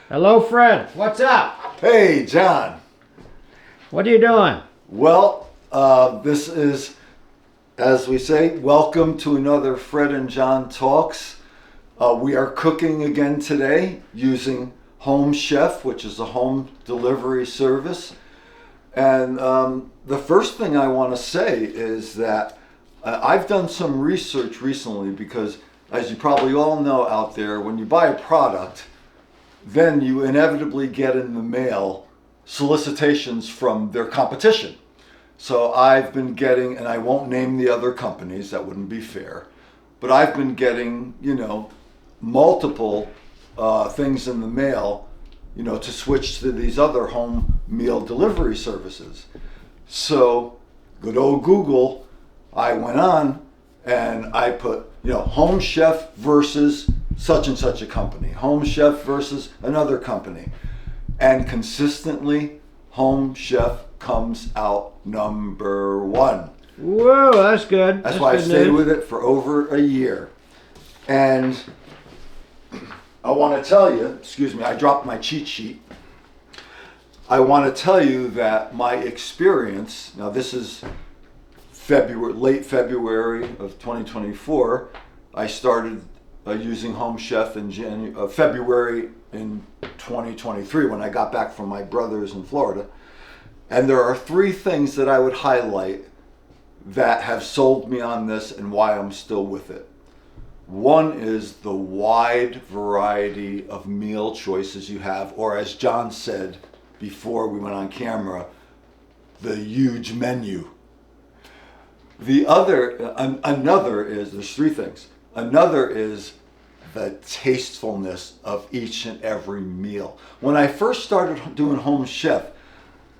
Hello, Fred. What's up? Hey, John. What are you doing? Well, this is, as we say, welcome to another Fred and John Talks. We are cooking again today using Home Chef, which is a home delivery service. And the first thing I want to say is that I've done some research recently because, as you probably all know out there, when you buy a product, then you inevitably get in the mail solicitations from their competition. So I've been getting, and I won't name the other companies, that wouldn't be fair, but I've been getting, multiple things in the mail, to switch to these other home meal delivery services. So good old Google, I went on and I put, Home Chef versus such and such a company, Home Chef versus another company. And consistently, Home Chef comes out number one. Whoa, that's good. That's why I stayed with it for over a year. And I want to tell you, I dropped my cheat sheet. I want to tell you that my experience, now this is late February of 2024. I started using Home Chef in February in 2023 when I got back from my brother's in Florida. And there are three things that I would highlight that have sold me on this and why I'm still with it. One is the wide variety of meal choices you have, or as John said before we went on camera, the huge menu. The other, another is, there's three things. Another is the tastefulness of each and every meal. When I first started doing Home Chef,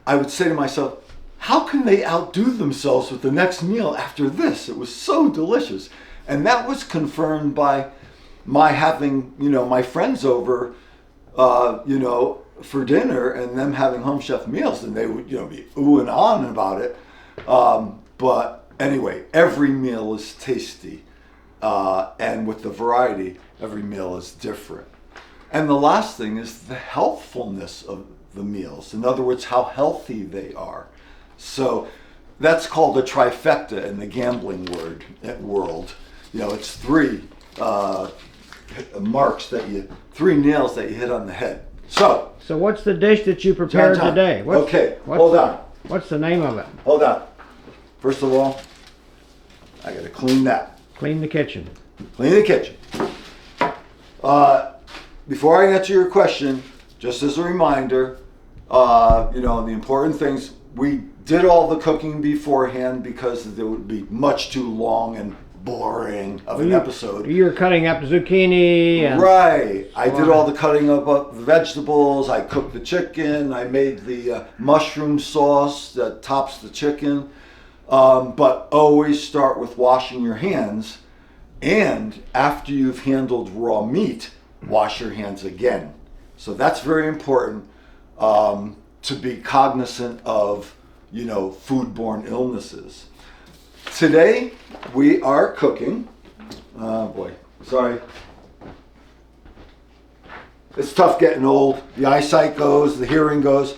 I would say to myself, how can they outdo themselves with the next meal after this? It was so delicious. And that was confirmed by my having, my friends over, for dinner and them having Home Chef meals, and they would, be ooh and on about it. But anyway, every meal is tasty. And with the variety, every meal is different. And the last thing is the healthfulness of the meals. In other words, how healthy they are. So that's called a trifecta in the gambling world. It's three three nails that you hit on the head. So what's the dish that you prepared John. today? Hold on. What's the name of it? Hold on. First of all, I gotta clean that. Clean the kitchen. Clean the kitchen. Before I answer your question, just as a reminder, the important things, we did all the cooking beforehand because it would be much too long and boring of an episode. You're cutting up zucchini and... Right. I did all the cutting up of the vegetables. I cooked the chicken. I made the mushroom sauce that tops the chicken. But always start with washing your hands. And after you've handled raw meat, wash your hands again. So that's very important to be cognizant of, foodborne illnesses. Today we are cooking. Oh boy, sorry. It's tough getting old. The eyesight goes, the hearing goes.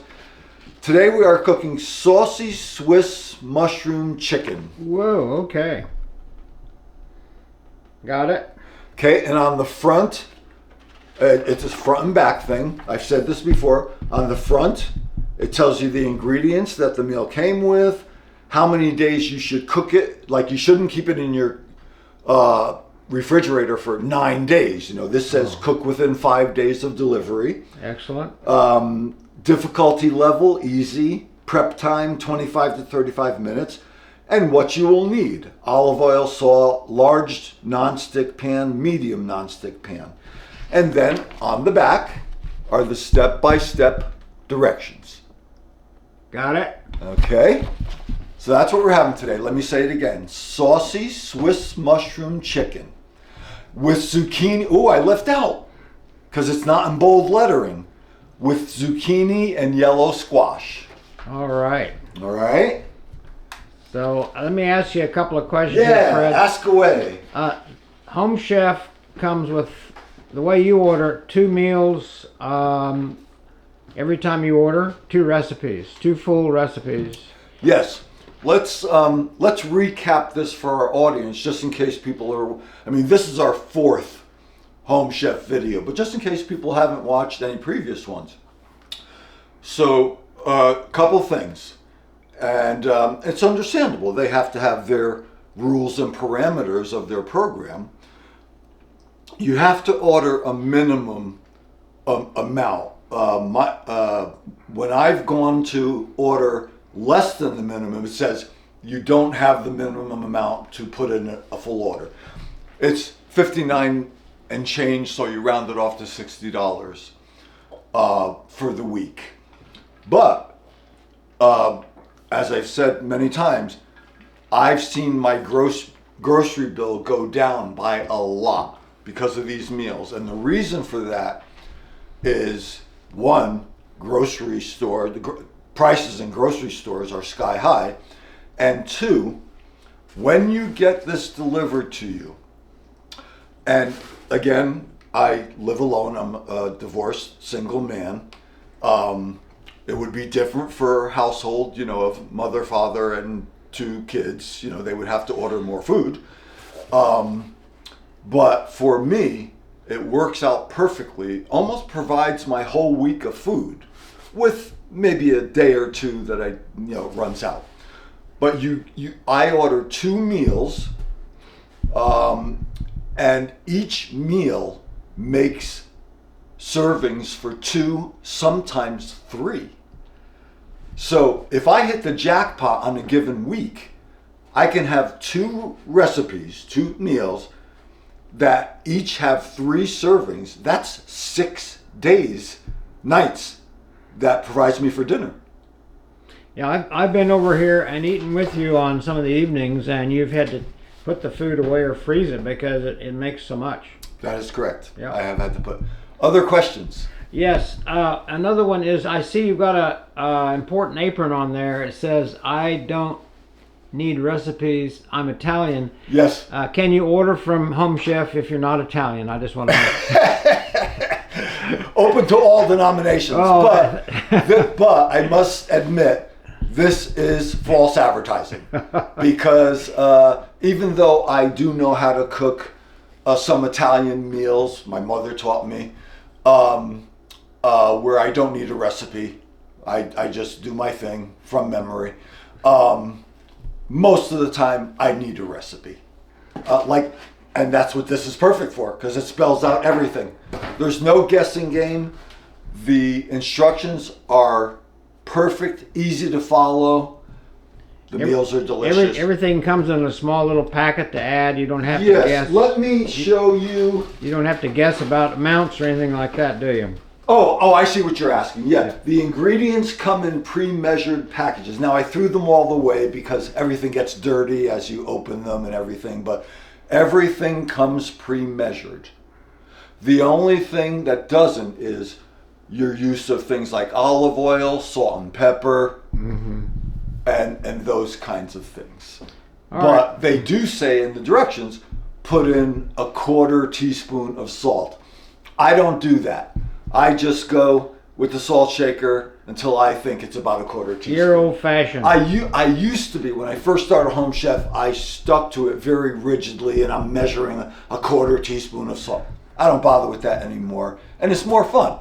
Today we are cooking saucy Swiss mushroom chicken. Whoa, okay. Got it. Okay, and on the front, it's a front and back thing. I've said this before. On the front, it tells you the ingredients that the meal came with, how many days you should cook it. Like, you shouldn't keep it in your refrigerator for 9 days. This says cook within 5 days of delivery. Excellent. Difficulty level, easy. Prep time, 25 to 35 minutes. And what you will need: olive oil, salt, large nonstick pan, medium nonstick pan. And then on the back are the step-by-step directions. Got it. Okay. So that's what we're having today. Let me say it again. Saucy Swiss mushroom chicken with zucchini. Oh, I left out because it's not in bold lettering. With zucchini and yellow squash. All right. All right. So let me ask you a couple of questions, Yeah, Fred. ask away. Home Chef comes with the way you order 2 meals every time you order, 2 recipes, 2 full recipes. Yes. Let's recap this for our audience, just in case people are. I mean, this is our 4th Home Chef video, but just in case people haven't watched any previous ones. So, a couple things, and it's understandable. They have to have their rules and parameters of their program. You have to order a minimum amount. When I've gone to order less than the minimum, it says you don't have the minimum amount to put in a full order. It's $59 and change, so you round it off to $60 for the week. But as I've said many times, I've seen my grocery bill go down by a lot because of these meals, and the reason for that is, one, grocery store, prices in grocery stores are sky high, and 2, when you get this delivered to you, and again, I live alone, I'm a divorced single man. It would be different for a household, of mother, father, and 2 kids. They would have to order more food. But for me, it works out perfectly, almost provides my whole week of food, with maybe a day or 2 that runs out. But I order 2 meals, and each meal makes servings for 2, sometimes 3. So if I hit the jackpot on a given week, I can have 2 recipes, 2 meals that each have 3 servings. That's 6 days, nights that provides me for dinner. Yeah, I've been over here and eaten with you on some of the evenings, and you've had to put the food away or freeze it because it makes so much. That is correct. Yeah. I have had to put. Other questions? Yes. Another one is, I see you've got a important apron on there. It says, "I don't need recipes. I'm Italian." Yes. Can you order from Home Chef if you're not Italian? I just want to know. Open to all denominations. Oh. But I must admit, this is false advertising. Because even though I do know how to cook some Italian meals, my mother taught me, where I don't need a recipe. I just do my thing from memory. Most of the time, I need a recipe. And that's what this is perfect for, because it spells out everything. There's no guessing game. The instructions are perfect, easy to follow. The meals are delicious. Everything comes in a small little packet to add. You don't have to Yes, guess. let me show you. You don't have to guess about amounts or anything like that, do you? Oh, I see what you're asking. Yeah, the ingredients come in pre-measured packages. Now, I threw them all away because everything gets dirty as you open them and everything, but everything comes pre-measured. The only thing that doesn't is your use of things like olive oil, salt and pepper, and those kinds of things. But they do say in the directions, put in a 1/4 teaspoon of salt. I don't do that. I just go with the salt shaker until I think it's about a 1/4 teaspoon. You're old-fashioned. I used to be, when I first started Home Chef, I stuck to it very rigidly, and I'm measuring a 1/4 teaspoon of salt. I don't bother with that anymore, and it's more fun.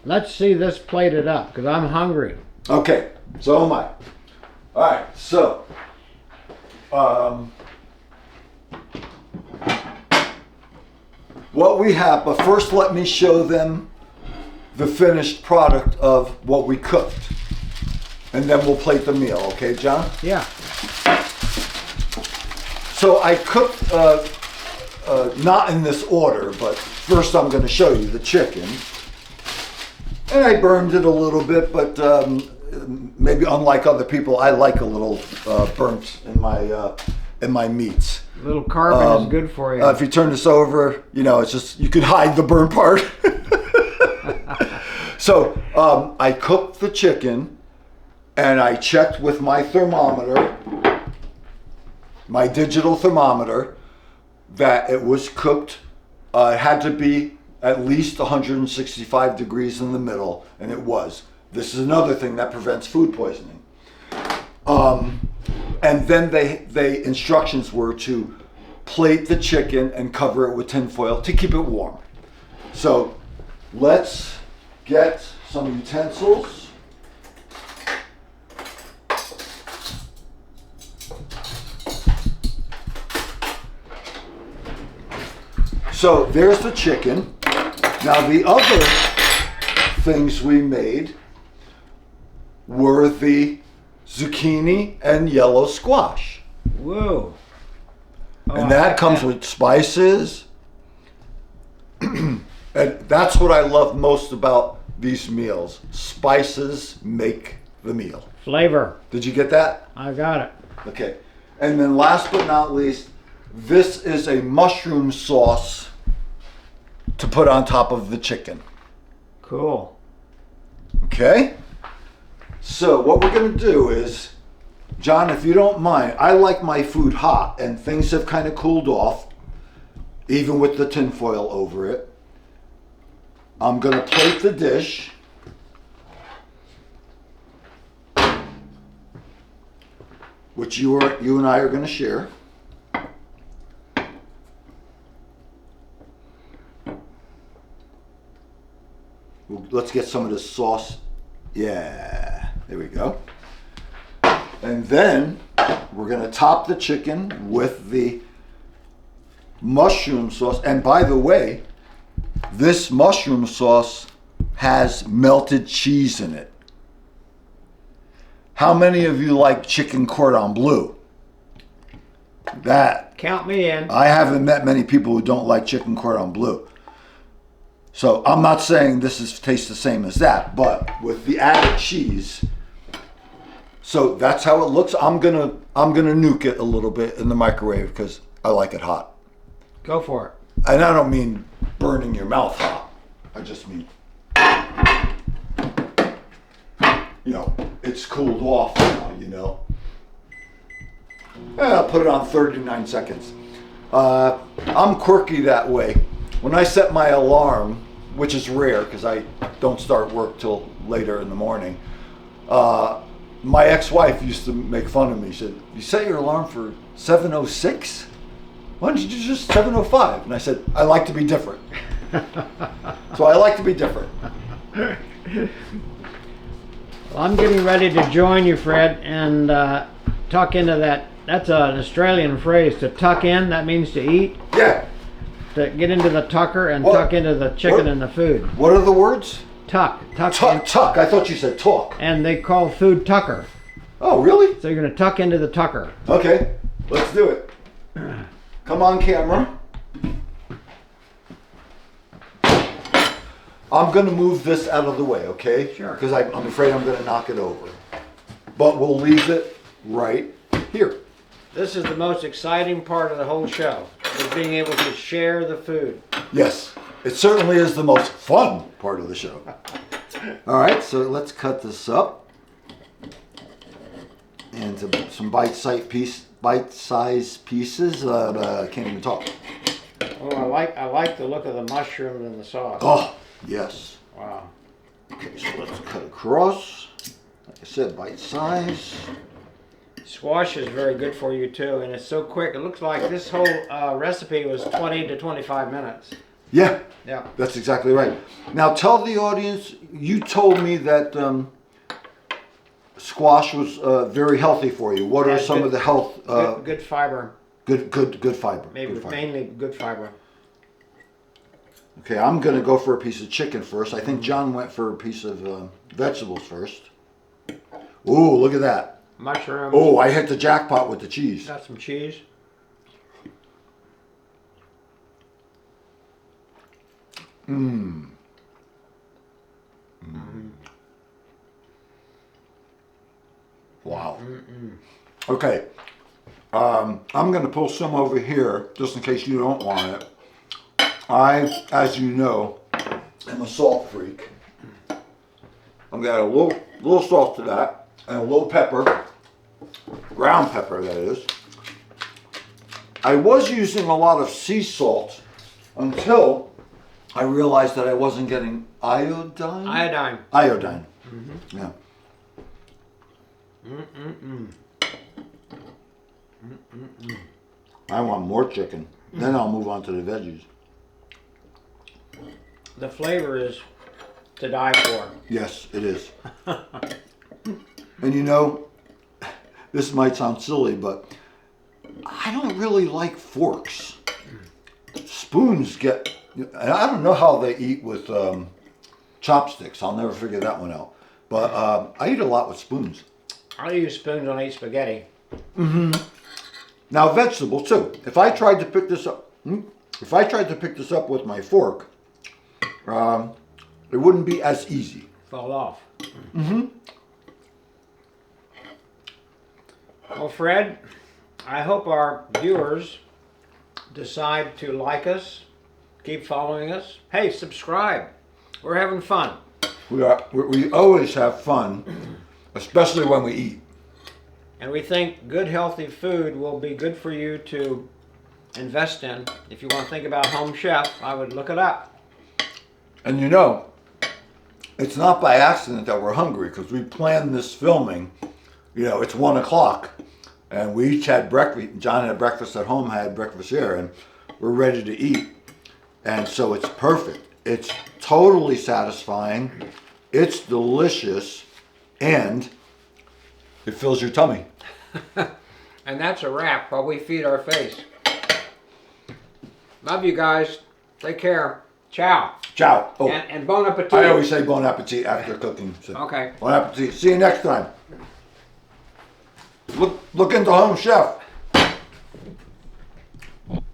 Let's see this plated up, because I'm hungry. Okay, so am I. All right, so what we have, but first let me show them the finished product of what we cooked, and then we'll plate the meal. Okay, John? Yeah. So I cooked, not in this order, but first I'm going to show you the chicken. And I burned it a little bit, but maybe unlike other people, I like a little burnt in my meats. A little carbon is good for you. If you turn this over, it's just, you could hide the burnt part. So I cooked the chicken, and I checked with my thermometer, my digital thermometer, that it was cooked It had to be at least 165 degrees in the middle, and it was. This is another thing that prevents food poisoning. And then they instructions were to plate the chicken and cover it with tin foil to keep it warm. So let's get some utensils. So there's the chicken. Now the other things we made were the zucchini and yellow squash. Whoa. Oh, And that comes with spices. And that's what I love most about these meals. Spices make the meal. Flavor. Did you get that? I got it. Okay. And then last but not least, this is a mushroom sauce to put on top of the chicken. Cool. Okay? So what we're going to do is, John, if you don't mind, I like my food hot, and things have kind of cooled off, even with the tin foil over it. I'm going to plate the dish. Which you and I are going to share. Let's get some of this sauce. Yeah, there we go. And then we're going to top the chicken with the mushroom sauce. And by the way, this mushroom sauce has melted cheese in it. How many of you like chicken cordon bleu? That. Count me in. I haven't met many people who don't like chicken cordon bleu. So I'm not saying tastes the same as that, but with the added cheese. So that's how it looks. I'm gonna nuke it a little bit in the microwave because I like it hot. Go for it. And I don't mean burning your mouth hot. I just mean, it's cooled off now, And I'll put it on 39 seconds. I'm quirky that way. When I set my alarm, which is rare because I don't start work till later in the morning, my ex-wife used to make fun of me. She said, "You set your alarm for 7:06? Why don't you do just 7:05?" And I said, "I like to be different." So I like to be different. Well, I'm getting ready to join you, Fred, and tuck into that. That's an Australian phrase, to tuck in. That means to eat. Yeah. To get into the tucker and tuck into the chicken and the food. What are the words? Tuck. Tuck. I thought you said talk. And they call food tucker. Oh, really? So you're going to tuck into the tucker. Okay, let's do it. Come on, camera. I'm going to move this out of the way, okay? Sure. Because I'm afraid I'm going to knock it over. But we'll leave it right here. This is the most exciting part of the whole show, is being able to share the food. Yes, it certainly is the most fun part of the show. All right, so let's cut this up into some bite-sized pieces. I can't even talk. Oh, I like the look of the mushrooms and the sauce. Oh, yes. Wow. Okay, so let's cut across. Like I said, bite-size. Squash is very good for you too, and it's so quick. It looks like this whole recipe was 20 to 25 minutes. Yeah, Yeah. that's exactly right. Now tell the audience, you told me that squash was very healthy for you. What are some of the health? Good fiber. Good fiber. Maybe good fiber. mainly good fiber. Okay, I'm gonna go for a piece of chicken first. I think John went for a piece of vegetables first. Ooh, look at that. Mushrooms. Oh, I hit the jackpot with the cheese. Got some cheese. Mmm. Mm. Wow. Okay. I'm going to pull some over here just in case you don't want it. I, as you know, am a salt freak. I'm going to add a little salt to that and a little pepper. Ground pepper, that is. I was using a lot of sea salt until I realized that I wasn't getting iodine. Iodine. Iodine. Mm-hmm. Yeah. I want more chicken. Then I'll move on to the veggies. The flavor is to die for. Yes, it is. And you know, this might sound silly, but I don't really like forks. Spoons get, and I don't know how they eat with chopsticks. I'll never figure that one out. But I eat a lot with spoons. I use spoons when I eat spaghetti. Now vegetables too. If I tried to pick this up, with my fork, it wouldn't be as easy. Fall off. Well, Fred, I hope our viewers decide to like us, keep following us. Hey, subscribe. We're having fun. We always have fun, especially when we eat. And we think good, healthy food will be good for you to invest in. If you want to think about Home Chef, I would look it up. And you know, it's not by accident that we're hungry, because we planned this filming. You know, it's 1 o'clock, and we each had breakfast. John had breakfast at home, I had breakfast here, and we're ready to eat. And so it's perfect. It's totally satisfying. It's delicious, and it fills your tummy. And that's a wrap while we feed our face. Love you guys. Take care. Ciao. Ciao. Oh, And bon appetit. I always say bon appetit after cooking. So Okay. bon appetit. See you next time. Look into Home Chef.